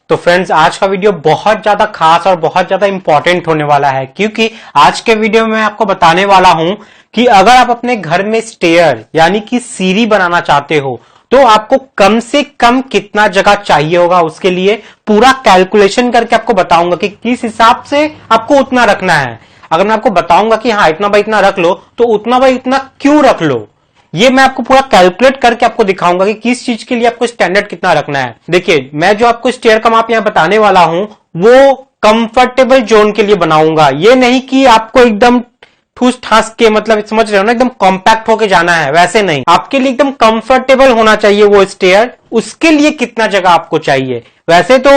तो फ्रेंड्स, आज का वीडियो बहुत ज्यादा खास और बहुत ज्यादा इंपॉर्टेंट होने वाला है, क्योंकि आज के वीडियो में आपको बताने वाला हूं कि अगर आप अपने घर में स्टेयर यानी कि सीढ़ी बनाना चाहते हो तो आपको कम से कम कितना जगह चाहिए होगा। उसके लिए पूरा कैलकुलेशन करके आपको बताऊंगा कि किस हिसाब से आपको उतना रखना है। अगर मैं आपको बताऊंगा कि हाँ इतना बाई इतना रख लो, तो उतना बाई इतना क्यों रख लो, ये मैं आपको पूरा कैलकुलेट करके आपको दिखाऊंगा कि किस चीज के लिए आपको स्टैंडर्ड कितना रखना है। देखिए, मैं जो आपको स्टेयर का माप यहां बताने वाला हूं वो कंफर्टेबल जोन के लिए बनाऊंगा। ये नहीं कि आपको एकदम ठूस ठास के, मतलब समझ रहे हो ना, एकदम कॉम्पैक्ट होके जाना है, वैसे नहीं। आपके लिए एकदम कंफर्टेबल होना चाहिए वो स्टेयर। उसके लिए कितना जगह आपको चाहिए, वैसे तो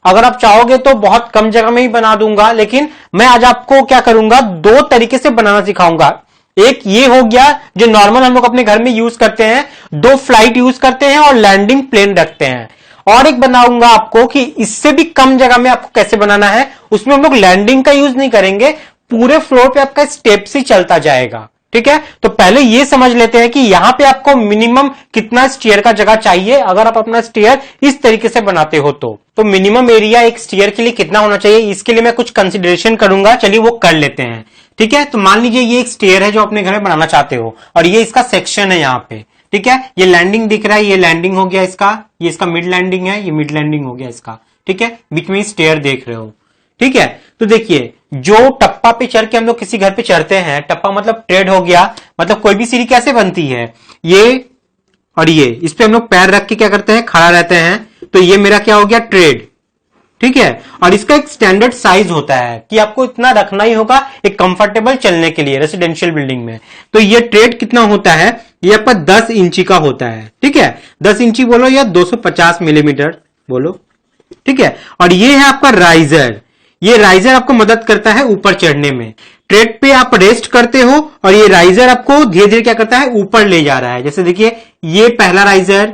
अगर आप चाहोगे तो बहुत कम जगह में ही बना दूंगा, लेकिन मैं आज आपको क्या करूंगा, दो तरीके से बनाना सिखाऊंगा। एक ये हो गया जो नॉर्मल हम लोग अपने घर में यूज करते हैं, दो फ्लाइट यूज करते हैं और लैंडिंग प्लेन रखते हैं। और एक बनाऊंगा आपको कि इससे भी कम जगह में आपको कैसे बनाना है। उसमें हम लोग लैंडिंग का यूज नहीं करेंगे, पूरे फ्लोर पे आपका स्टेप्स ही चलता जाएगा। ठीक है, तो पहले ये समझ लेते हैं कि यहां पे आपको मिनिमम कितना स्टेयर का जगह चाहिए अगर आप अपना स्टेयर इस तरीके से बनाते हो। तो मिनिमम एरिया एक स्टेयर के लिए कितना होना चाहिए, इसके लिए मैं कुछ कंसिडरेशन करूंगा। चलिए वो कर लेते हैं। ठीक है, तो मान लीजिए ये एक स्टेयर है जो अपने घर में बनाना चाहते हो और ये इसका सेक्शन है यहां पे। ठीक है, ये लैंडिंग दिख रहा है, ये लैंडिंग हो गया इसका, ये इसका मिड लैंडिंग है, ये मिड लैंडिंग हो गया इसका। ठीक है, बीच में स्टेयर देख रहे हो। ठीक है, तो देखिए, जो टप्पा पे चढ़ के हम लोग किसी घर पे चढ़ते हैं, टप्पा मतलब ट्रेड हो गया, मतलब कोई भी सीढ़ी कैसे बनती है, ये और ये, इस पे हम लोग पैर रख के क्या करते हैं, खड़ा रहते हैं। तो ये मेरा क्या हो गया, ट्रेड। ठीक है, और इसका एक स्टैंडर्ड साइज होता है कि आपको इतना रखना ही होगा एक कंफर्टेबल चलने के लिए रेसिडेंशियल बिल्डिंग में। तो ये ट्रेड कितना होता है, ये आपका 10 इंची का होता है। ठीक है, 10 इंची बोलो या 250 मिलीमीटर बोलो। ठीक है, और ये है आपका राइजर। ये राइजर आपको मदद करता है ऊपर चढ़ने में। ट्रेड पे आप रेस्ट करते हो और ये राइजर आपको धीरे धीरे क्या करता है, ऊपर ले जा रहा है। जैसे देखिए, ये पहला राइजर,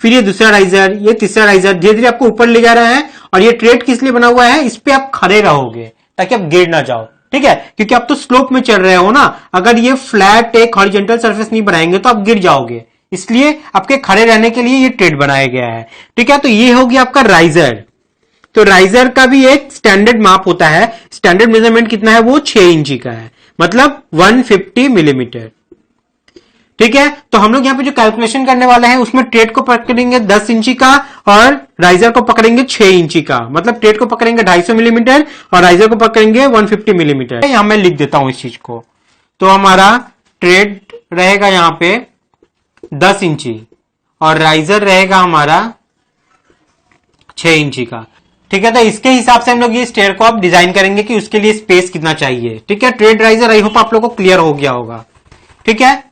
फिर ये दूसरा राइजर, ये तीसरा राइजर, धीरे धीरे आपको ऊपर ले जा रहा है। और ये ट्रेड किस लिए बना हुआ है, इस पे आप खड़े रहोगे ताकि आप गिर ना जाओ। ठीक है, क्योंकि आप तो स्लोप में चढ़ रहे हो ना, अगर ये फ्लैट एक हॉरिजॉन्टल सरफेस नहीं बनाएंगे तो आप गिर जाओगे, इसलिए आपके खड़े रहने के लिए ये ट्रेड बनाया गया है। ठीक है, तो ये हो गया आपका राइजर। तो राइजर का भी एक स्टैंडर्ड माप होता है। स्टैंडर्ड मेजरमेंट कितना है, वो 6 इंची का है, मतलब 150 मिलीमीटर। ठीक है, तो हम लोग यहां पे जो कैलकुलेशन करने वाले हैं उसमें ट्रेड को पकड़ेंगे 10 इंची का और राइजर को पकड़ेंगे 6 इंची का, मतलब ट्रेड को पकड़ेंगे 250 मिलीमीटर और राइजर को पकड़ेंगे 150 मिलीमीटर। यहां मैं लिख देता हूं इस चीज को। तो हमारा ट्रेड रहेगा यहां पे 10 इंची और राइजर रहेगा हमारा 6 इंची का। ठीक है, तो इसके हिसाब से हम लोग ये स्टेयर को आप डिजाइन करेंगे कि उसके लिए स्पेस कितना चाहिए। ठीक है, ट्रेड राइजर आई होप आप लोगों को क्लियर हो गया होगा। ठीक है,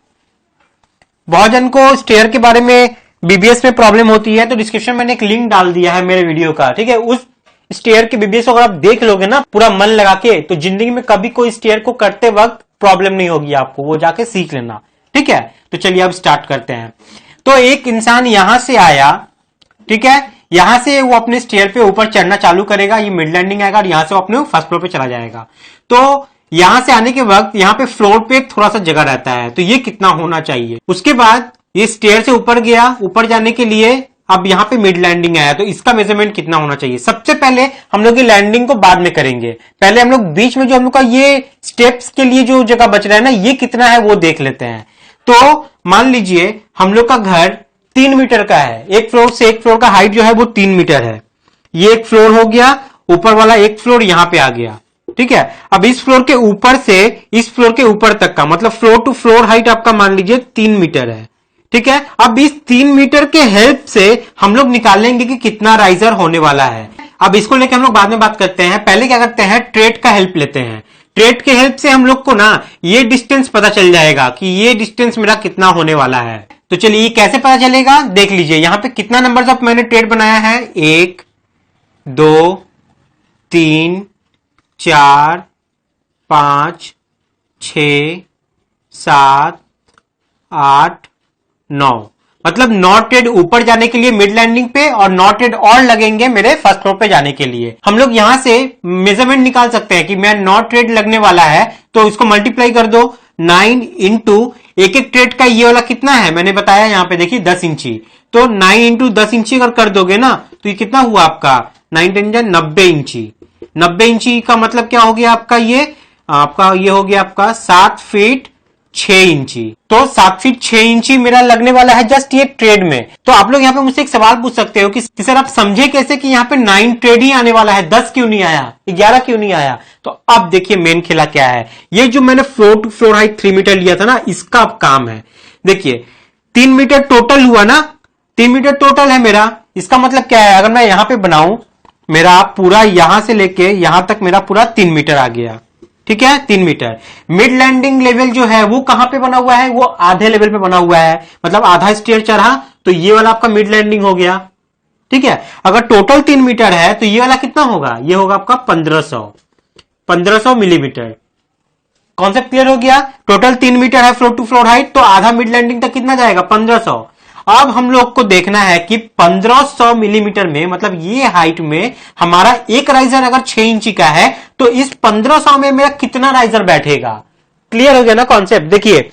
बहुत जन को स्टेयर के बारे में बीबीएस में प्रॉब्लम होती है, तो डिस्क्रिप्शन में मैंने एक लिंक डाल दिया है मेरे वीडियो का। ठीक है, उस स्टेयर के बीबीएस को अगर आप देख लोगे ना पूरा मन लगा के, तो जिंदगी में कभी कोई स्टेयर को करते वक्त प्रॉब्लम नहीं होगी आपको, वो जाके सीख लेना। ठीक है, तो चलिए अब स्टार्ट करते हैं। तो एक इंसान यहां से आया, ठीक है, यहां से वो अपने स्टेयर पे ऊपर चढ़ना चालू करेगा, ये मिड लैंडिंग आएगा और यहां से वो अपने फर्स्ट फ्लोर पे चला जाएगा। तो यहां से आने के वक्त यहां पे फ्लोर पे थोड़ा सा जगह रहता है, तो ये कितना होना चाहिए। उसके बाद ये स्टेयर से ऊपर गया, ऊपर जाने के लिए अब यहां पे मिड लैंडिंग आया, तो इसका मेजरमेंट कितना होना चाहिए। सबसे पहले हम लोग ये लैंडिंग को बाद में करेंगे, पहले हम लोग बीच में जो हम लोग का ये स्टेप्स के लिए जो जगह बच रहा है ना, ये कितना है वो देख लेते हैं। तो मान लीजिए हम लोग का घर 3 मीटर का है, एक फ्लोर से एक फ्लोर का हाइट जो है वो 3 मीटर है। ये एक फ्लोर हो गया, ऊपर वाला एक फ्लोर यहां पे आ गया। ठीक है, अब इस फ्लोर के ऊपर से इस फ्लोर के ऊपर तक का, मतलब फ्लोर टू फ्लोर हाइट आपका मान लीजिए 3 मीटर है। ठीक है, अब इस 3 मीटर के हेल्प से हम लोग निकालेंगे कि कितना राइजर होने वाला है। अब इसको लेकर हम लोग बाद में बात करते हैं, पहले क्या करते हैं, ट्रेड का हेल्प लेते हैं। ट्रेड के हेल्प से हम लोग को ना ये डिस्टेंस पता चल जाएगा कि ये डिस्टेंस मेरा कितना होने वाला है। तो चलिए ये कैसे पता चलेगा, देख लीजिए यहां पे कितना नंबर ऑफ मैंने ट्रेड बनाया है, 1 2 3 4 5 6 7 8 9, मतलब 9 ट्रेड ऊपर जाने के लिए मिड लैंडिंग पे और 9 ट्रेड और लगेंगे मेरे फर्स्ट फ्लोर पे जाने के लिए। हम लोग यहां से मेजरमेंट निकाल सकते हैं कि मैं 9 ट्रेड लगने वाला है, तो इसको मल्टीप्लाई कर दो 9 इंटू एक एक ट्रेड का ये वाला कितना है, मैंने बताया यहां पे देखिए 10 इंची, तो 9 इंटू 10 इंची अगर कर दोगे ना, तो ये कितना हुआ आपका 9 10 जा 90 इंची। 90 इंची का मतलब क्या हो गया आपका ये हो गया आपका 7 फीट 6 इंची। तो 7 फीट 6 इंची मेरा लगने वाला है जस्ट ये ट्रेड में। तो आप लोग यहाँ पे मुझसे एक सवाल पूछ सकते हो कि सर आप समझे कैसे कि यहाँ पे 9 ट्रेड ही आने वाला है, 10 क्यों नहीं आया, 11 क्यों नहीं आया? तो अब देखिए मेन खेला क्या है। ये जो मैंने floor to floor height 3 metre लिया था ना, इसका अब काम है। देखिए 3 मीटर टोटल हुआ ना, 3 मीटर टोटल है मेरा। इसका मतलब क्या है, अगर मैं यहां पे बनाऊं, मेरा पूरा यहां से लेके यहां तक मेरा पूरा 3 मीटर आ गया। ठीक है, 3 मीटर। मिड लैंडिंग लेवल जो है वो कहां पे बना हुआ है, वो आधे लेवल पे बना हुआ है, मतलब आधा स्टेयर चढ़ा तो ये वाला आपका मिड लैंडिंग हो गया। ठीक है, अगर टोटल 3 मीटर है तो ये वाला कितना होगा, ये होगा आपका 1500 मिलीमीटर। कॉन्सेप्ट क्लियर हो गया। टोटल 3 मीटर है फ्लोर टू फ्लोर हाइट, तो आधा मिड लैंडिंग तक कितना जाएगा, 1500। अब हम लोग को देखना है कि 1500 मिलीमीटर में, मतलब ये हाइट में हमारा एक राइजर अगर 6 इंची का है तो इस 1500 में मेरा कितना राइजर बैठेगा। क्लियर हो गया ना कॉन्सेप्ट। देखिए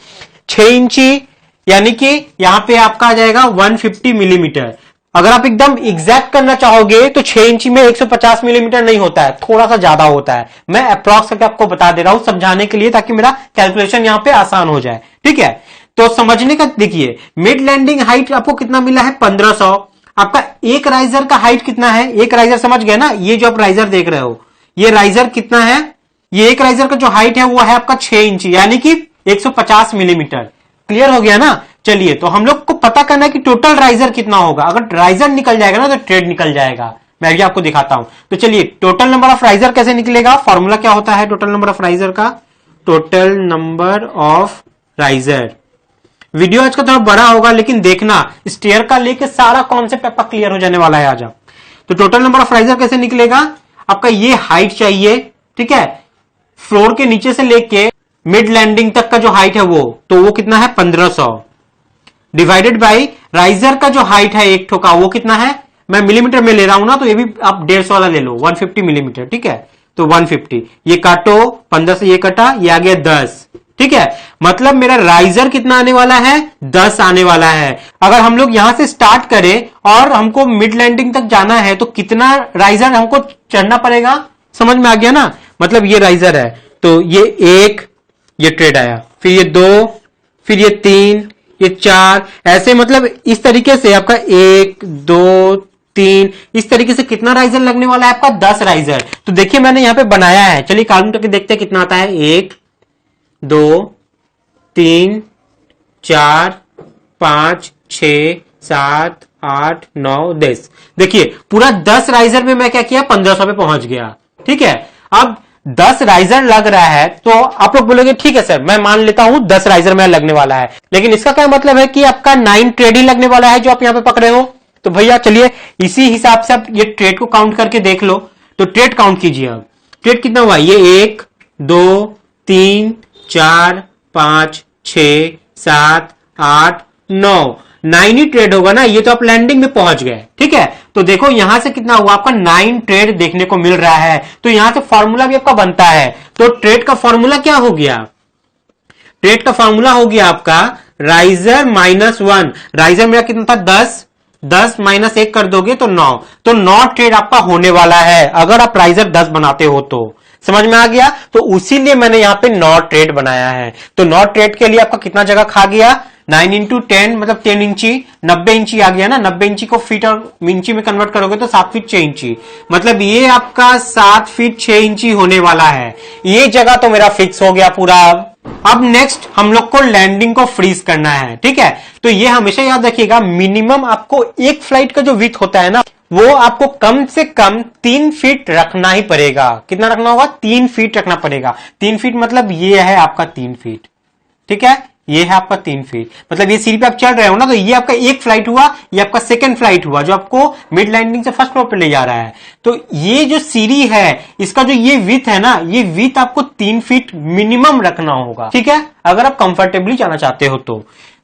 6 इंची यानी कि यहां पे आपका आ जाएगा 150 मिलीमीटर। अगर आप एकदम एग्जैक्ट करना चाहोगे तो 6 इंची में 150 मिलीमीटर नहीं होता है, थोड़ा सा ज्यादा होता है। मैं अप्रॉक्स करके आपको बता दे रहा हूं समझाने के लिए, ताकि मेरा कैलकुलेशन यहां पे आसान हो जाए। ठीक है, तो समझने का देखिए मिड लैंडिंग हाइट आपको कितना मिला है, 1500। आपका एक राइजर का हाइट कितना है, एक राइजर समझ गए ना, ये जो आप राइजर देख रहे हो ये राइजर कितना है, ये एक राइजर का जो हाइट है वो है आपका 6 इंची यानी कि 150 मिलीमीटर। क्लियर हो गया ना। चलिए तो हम लोग को पता करना है कि टोटल राइजर कितना होगा। अगर राइजर निकल जाएगा ना तो ट्रेड निकल जाएगा। मैं भी आपको दिखाता हूं। तो चलिए टोटल नंबर ऑफ राइजर कैसे निकलेगा, फॉर्मूला क्या होता है टोटल नंबर ऑफ राइजर का, total number of riser. Video आज का थोड़ा बड़ा होगा लेकिन देखना, स्टेयर का लेके सारा कॉन्सेप्ट आपका क्लियर हो जाने वाला है आज। तो टोटल नंबर ऑफ राइजर कैसे निकलेगा, आपका ये हाइट चाहिए। ठीक है, फ्लोर के नीचे से लेके मिड लैंडिंग तक का जो हाइट है वो कितना है, 1500 डिवाइडेड बाई राइजर का जो हाइट है एक ठो का वो कितना है, मैं मिलीमीटर में ले रहा हूं ना, तो ये भी आप 150 वाला ले लो, 150 मिलीमीटर। ठीक है, तो 150 ये काटो, 15 से ये कटा, ये आ गया 10। ठीक है, मतलब मेरा राइजर कितना आने वाला है, 10 आने वाला है। अगर हम लोग यहां से स्टार्ट करें और हमको मिड लैंडिंग तक जाना है तो कितना राइजर हमको चढ़ना पड़ेगा, समझ में आ गया ना। मतलब ये राइजर है तो ये 1, ये ट्रेड आया, फिर ये 2, फिर ये 3, ये 4, ऐसे मतलब इस तरीके से आपका 1 2 3, इस तरीके से कितना राइजर लगने वाला है आपका, 10 राइजर। तो देखिए मैंने यहां पे बनाया है, चलिए काउंट करके देखते हैं कितना आता है, 1 2 3 4 5 6 7 8 9 10। देखिए पूरा 10 राइजर में मैं क्या किया, 1500 पे पहुंच गया। ठीक है, अब 10 राइजर लग रहा है तो आप लोग बोलोगे ठीक है सर मैं मान लेता हूं 10 राइजर में लगने वाला है, लेकिन इसका क्या मतलब है कि आपका 9 ट्रेड ही लगने वाला है जो आप यहां पे पकड़े हो। तो भैया चलिए इसी हिसाब से आप ये ट्रेड को काउंट करके देख लो। तो ट्रेड काउंट कीजिए, अब ट्रेड कितना हुआ, ये 1 2 3 4 5 6 7 8 9, 9 ही ट्रेड होगा ना, ये तो आप लैंडिंग में पहुंच गए। ठीक है, तो देखो यहां से कितना हुआ आपका, 9 ट्रेड देखने को मिल रहा है। तो यहां से फॉर्मूला भी आपका बनता है। तो ट्रेड का फॉर्मूला क्या हो गया, ट्रेड का फॉर्मूला हो गया आपका राइजर -1। राइजर मेरा कितना था, 10 माइनस 1 कर दोगे तो 9, तो 9 ट्रेड आपका होने वाला है अगर आप राइजर 10 बनाते हो तो। समझ में आ गया। तो उसीलिए मैंने यहां पे 9 ट्रेड बनाया है। तो 9 ट्रेड के लिए आपका कितना जगह खा गया, 9 इंटू 10 मतलब 10 इंची, 90 इंची आ गया ना। 90 इंची को फीट और इंची में कन्वर्ट करोगे तो 7 फीट 6 इंची, मतलब ये आपका 7 फीट 6 इंची होने वाला है। ये जगह तो मेरा फिक्स हो गया पूरा। अब नेक्स्ट हम लोग को लैंडिंग को फ्रीज करना है। ठीक है, तो ये हमेशा याद रखिएगा, मिनिमम आपको एक फ्लाइट का जो विड्थ होता है ना, वो आपको कम से कम 3 फीट रखना ही पड़ेगा। कितना रखना होगा, 3 फीट रखना पड़ेगा। 3 फीट मतलब ये है आपका 3 फीट। ठीक है, ये है आपका 3 फीट, मतलब ये सीढ़ी पे आप चढ़ रहे हो ना, तो ये आपका एक फ्लाइट हुआ, ये आपका सेकंड फ्लाइट हुआ जो आपको मिड लैंडिंग से फर्स्ट फ्लोर पे ले जा रहा है। तो ये जो सीढ़ी है इसका जो ये विड्थ है ना, ये विड्थ आपको 3 फीट मिनिमम रखना होगा। ठीक है, अगर आप कंफर्टेबली जाना चाहते हो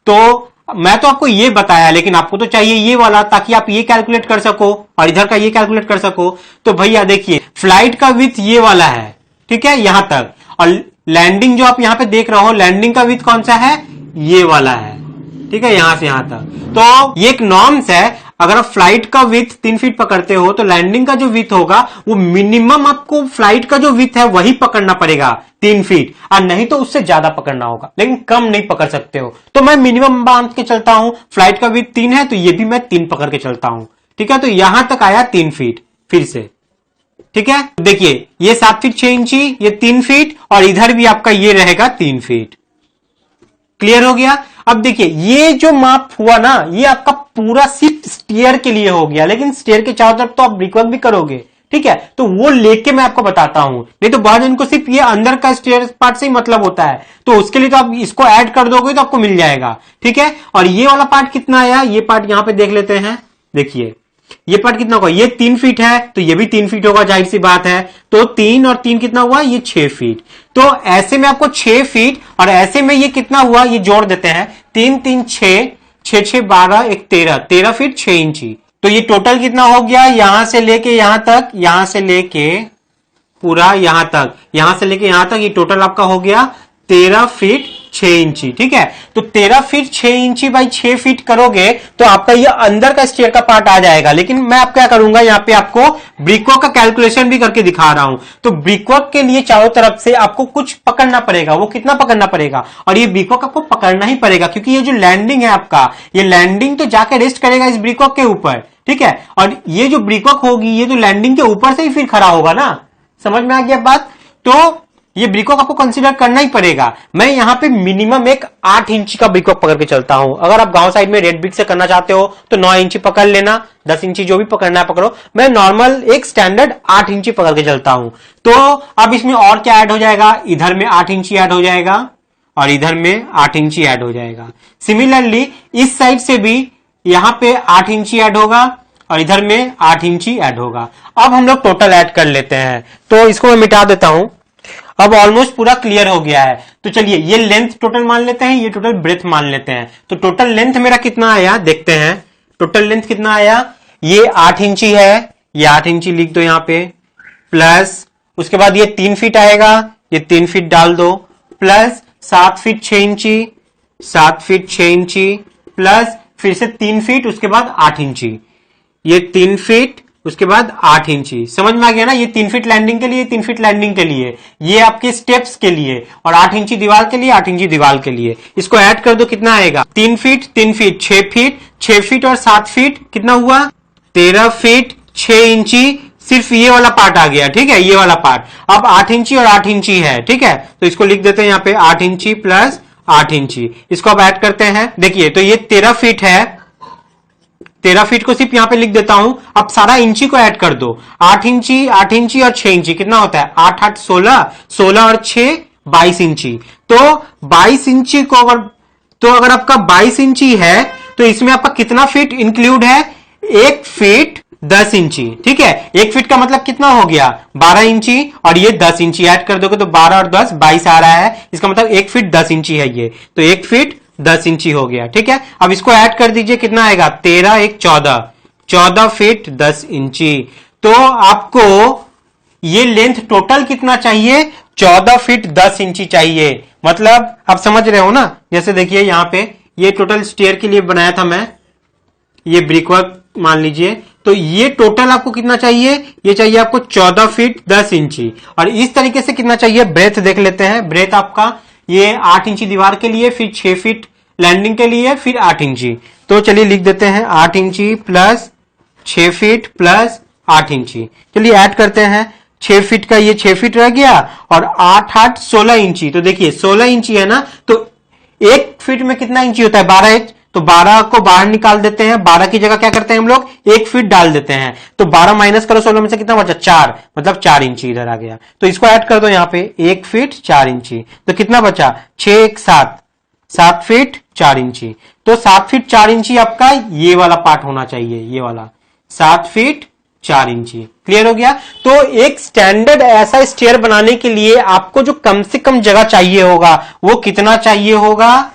तो मैं तो आपको ये बताया, लेकिन आपको तो चाहिए ये वाला, ताकि आप ये कैलकुलेट कर सको और इधर का ये कैलकुलेट कर सको। तो भैया देखिए फ्लाइट का विड्थ ये वाला है, ठीक है, यहां तक, और लैंडिंग जो आप यहां पे देख रहे हो, लैंडिंग का विड्थ कौन सा है, ये वाला है। ठीक है, यहां से यहां तक। तो ये एक नॉर्म्स है, अगर आप फ्लाइट का विथ 3 फीट पकड़ते हो तो लैंडिंग का जो विथ होगा वो मिनिमम आपको फ्लाइट का जो विथ है वही पकड़ना पड़ेगा 3 फीट, और नहीं तो उससे ज्यादा पकड़ना होगा, लेकिन कम नहीं पकड़ सकते हो। तो मैं मिनिमम बांध के चलता हूं, फ्लाइट का विथ 3 है तो ये भी मैं 3 पकड़ के चलता हूं। ठीक है, तो यहां तक आया 3 फीट फिर से। ठीक है, देखिए ये 7 फीट 6 इंची, ये 3 फीट, और इधर भी आपका ये रहेगा 3 फीट। क्लियर हो गया। अब देखिए ये जो माप हुआ ना, ये आपका पूरा सिर्फ स्टेयर के लिए हो गया, लेकिन स्टेयर के चारों तरफ तो आप ब्रिकवर्क भी करोगे। ठीक है, तो वो लेके मैं आपको बताता हूं, नहीं तो बहुत जन को सिर्फ ये अंदर का स्टेयर पार्ट से ही मतलब होता है, तो उसके लिए तो आप इसको ऐड कर दोगे तो आपको मिल जाएगा। ठीक है, और ये वाला पार्ट कितना आया, ये पार्ट यहां पे देख लेते हैं। देखिए ये पार्ट कितना होगा, ये 3 फीट है तो ये भी 3 फीट होगा, जाहिर सी बात है। तो 3 और 3 कितना हुआ, ये 6 फीट। तो ऐसे में आपको 6 फीट, और ऐसे में ये कितना हुआ, ये जोड़ देते हैं, 3 3 6, 6 6 12, 1 13, 13 फीट 6 इंची। तो ये टोटल कितना हो गया, यहां से लेके यहां तक, यहां से लेके पूरा यहां तक, यहां से लेके यहां तक, ये टोटल आपका हो गया 13 फीट 6 इंची। ठीक है, तो 13 फीट 6 इंची बाई 6 फीट करोगे तो आपका ये अंदर का स्टेयर का पार्ट आ जाएगा। लेकिन मैं आप क्या करूंगा, यहाँ पे आपको ब्रिकवर्क का कैलकुलेशन भी करके दिखा रहा हूं। तो ब्रिकवर्क के लिए चारों तरफ से आपको कुछ पकड़ना पड़ेगा, वो कितना पकड़ना पड़ेगा, और ये ब्रिकवर्क आपको पकड़ना ही पड़ेगा, क्योंकि ये जो लैंडिंग है आपका, ये लैंडिंग तो जाके रेस्ट करेगा इस ब्रिकवर्क के ऊपर। ठीक है, और ये जो ब्रिकवर्क होगी ये तो लैंडिंग के ऊपर से ही फिर खड़ा होगा ना, समझ में आ गया बात। तो ये ब्रिकवर्क आपको कंसीडर करना ही पड़ेगा। मैं यहां पे मिनिमम एक 8 इंची का ब्रिकवर्क पकड़ के चलता हूं। अगर आप गांव साइड में रेड ब्रिक से करना चाहते हो तो 9 इंची पकड़ लेना, 10 इंची जो भी पकड़ना है पकड़ो। मैं नॉर्मल एक स्टैंडर्ड 8 इंची पकड़ के चलता हूं। तो अब इसमें और क्या ऐड हो जाएगा, इधर में 8 इंची ऐड हो जाएगा और इधर में 8 इंची ऐड हो जाएगा। सिमिलरली इस साइड से भी यहां पे 8 इंची ऐड होगा और इधर में 8 इंची ऐड होगा। अब हम लोग टोटल ऐड कर लेते हैं, तो इसको मैं मिटा देता हूं। अब ऑलमोस्ट पूरा क्लियर हो गया है। तो चलिए ये लेंथ टोटल मान लेते हैं, ये टोटल ब्रेथ मान लेते हैं। तो टोटल लेंथ मेरा कितना आया देखते हैं। टोटल लेंथ कितना आया, ये 8 इंची है, ये 8 इंची लिख दो यहाँ पे, प्लस उसके बाद ये 3 फीट आएगा, ये 3 फीट डाल दो, प्लस 7 फीट 6 इंची, 7 फीट 6 इंची, प्लस फिर से 3 फीट, उसके बाद 8 इंची, ये 3 फीट, उसके बाद 8 इंची। समझ में आ गया ना, ये 3 फीट लैंडिंग के लिए, 3 फीट लैंडिंग के लिए, ये आपके स्टेप्स के लिए, और 8 इंची दीवार के लिए, 8 इंची दीवार के लिए। इसको ऐड कर दो, कितना आएगा, 3 फीट 3 फीट 6 फीट, 6 फीट और 7 फीट कितना हुआ, 13 फीट 6 इंची। सिर्फ ये वाला पार्ट आ गया। ठीक है, ये वाला पार्ट। अब 8 इंची और 8 इंची है। ठीक है, तो इसको लिख देते हैं यहाँ पे 8 इंची प्लस 8 इंची। इसको अब ऐड करते हैं। देखिए तो ये 13 फीट है, 13 फीट को सिर्फ यहां पे लिख देता हूं। अब सारा इंची को ऐड कर दो, 8 इंची 8 इंची और 6 इंची कितना होता है, 8 8 16, 16 और 6 22 इंची। तो 22 इंची को अगर आपका 22 इंची है तो इसमें आपका कितना फीट इंक्लूड है, 1 फीट 10 इंची। ठीक है, 1 फीट का मतलब कितना हो गया, 12 इंची, और ये 10 इंची ऐड कर दोगे तो 12 और 10 22 आ रहा है। इसका मतलब 1 फीट 10 इंची है ये, तो 1 फीट 10 इंची हो गया। ठीक है, अब इसको ऐड कर दीजिए, कितना आएगा, 13 1 14, 14 फीट 10 इंची। तो आपको ये लेंथ टोटल कितना चाहिए, 14 फीट 10 इंची चाहिए। मतलब आप समझ रहे हो ना, जैसे देखिए यहां पे ये टोटल स्टेयर के लिए बनाया था मैं, ये ब्रिकवर्क मान लीजिए, तो ये टोटल आपको कितना चाहिए, ये चाहिए आपको 14 फीट 10 इंची। और इस तरीके से कितना चाहिए, ब्रेथ देख लेते हैं। ब्रेथ आपका ये 8 इंची दीवार के लिए, फिर 6 फीट लैंडिंग के लिए, फिर 8 इंची। तो चलिए लिख देते हैं 8 इंची प्लस 6 फीट प्लस 8 इंची। चलिए ऐड करते हैं, 6 फीट का ये 6 फीट रह गया और 8 8 16 इंची। तो देखिए 16 इंची है ना, तो 1 फीट में कितना इंची होता है, 12 इंच। तो 12 को बाहर निकाल देते हैं, 12 की जगह क्या करते हैं हम लोग, 1 फीट डाल देते हैं। तो 12 माइनस करो 16 में से कितना बचा, 4, मतलब 4 इंची इधर आ गया। तो इसको ऐड कर दो यहाँ पे, 1 फीट 4 इंची। तो कितना बचा, 6 1 7, 7 फीट 4 इंची। तो 7 फीट 4 इंची आपका ये वाला पार्ट होना चाहिए, ये वाला 7 फीट 4 इंची। क्लियर हो गया। तो एक स्टैंडर्ड ऐसा स्टेयर बनाने के लिए आपको जो कम से कम जगह चाहिए होगा वो कितना चाहिए होगा,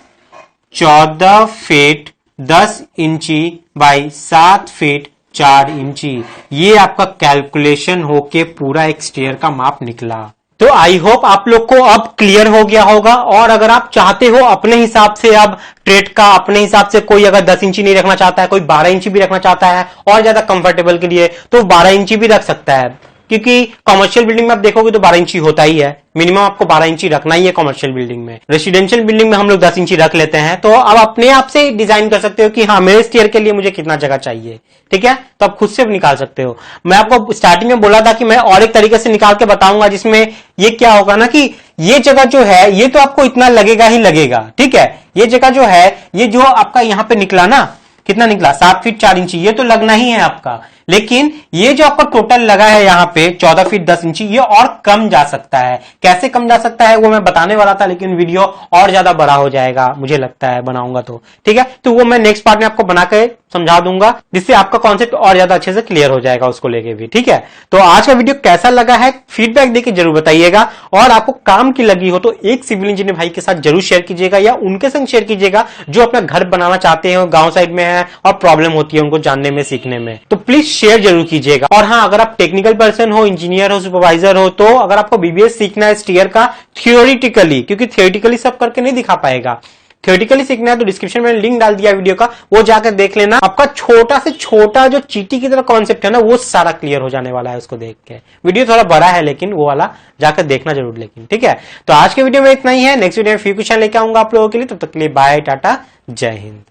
14 फीट 10 इंची बाई 7 फीट 4 इंची। ये आपका कैलकुलेशन होके पूरा एक स्टेयर का माप निकला। तो आई होप आप लोग को अब क्लियर हो गया होगा। और अगर आप चाहते हो अपने हिसाब से अब ट्रेड का, अपने हिसाब से कोई अगर 10 इंची नहीं रखना चाहता है, कोई 12 इंची भी रखना चाहता है और ज्यादा कंफर्टेबल के लिए, तो 12 इंची भी रख सकता है। क्योंकि कमर्शियल बिल्डिंग में आप देखोगे तो 12 इंची होता ही है, मिनिमम आपको 12 इंची रखना ही है कमर्शियल बिल्डिंग में। रेसिडेंशियल बिल्डिंग में हम लोग 10 इंची रख लेते हैं। तो अब अपने आप से डिजाइन कर सकते हो कि हाँ मेरे स्टेयर के लिए मुझे कितना जगह चाहिए, ठीक है। तो आप खुद से निकाल सकते हो। मैं आपको स्टार्टिंग में बोला था कि मैं और एक तरीके से निकाल के बताऊंगा, जिसमें ये क्या होगा ना कि ये जगह जो है ये तो आपको इतना लगेगा ही लगेगा, ठीक है। ये जगह जो है, ये जो आपका यहां पे निकला ना, कितना निकला 7 फीट 4 इंची, ये तो लगना ही है आपका। लेकिन ये जो आपका टोटल लगा है यहाँ पे 14 फीट 10 इंची, ये और कम जा सकता है। कैसे कम जा सकता है वो मैं बताने वाला था, लेकिन वीडियो और ज्यादा बड़ा हो जाएगा मुझे लगता है बनाऊंगा तो, ठीक है। तो वो मैं नेक्स्ट पार्ट में आपको बना के समझा दूंगा, जिससे आपका कॉन्सेप्ट और ज्यादा अच्छे से क्लियर हो जाएगा उसको लेके भी, ठीक है। तो आज का वीडियो कैसा लगा है फीडबैक देके जरूर बताइएगा। और आपको काम की लगी हो तो एक सिविल इंजीनियर भाई के साथ जरूर शेयर कीजिएगा, या उनके संग शेयर कीजिएगा जो अपना घर बनाना चाहते हैं, गांव साइड में है और प्रॉब्लम होती है उनको जानने में सीखने में। तो प्लीज शेयर जरूर कीजिएगा। और हाँ, अगर आप टेक्निकल पर्सन हो, इंजीनियर हो, सुपरवाइजर हो, तो अगर आपको बीबीएस सीखना है स्टीयर का थियोरिटिकली, क्योंकि थियोरिटिकली सब करके नहीं दिखा पाएगा, थियोरिटिकली सीखना है तो डिस्क्रिप्शन में लिंक डाल दिया वीडियो का, वो जाकर देख लेना। आपका छोटा से छोटा जो चीटी की तरह कॉन्सेप्ट है ना, वो सारा क्लियर हो जाने वाला है उसको देख के। वीडियो थोड़ा बड़ा है लेकिन वो वाला जाकर देखना जरूर, लेकिन ठीक है। तो आज के वीडियो में इतना ही है। नेक्स्ट वीडियो में फिर क्वेश्चन लेके आऊंगा आप लोगों के लिए। तब तक के लिए बाय, टाटा, जय हिंद।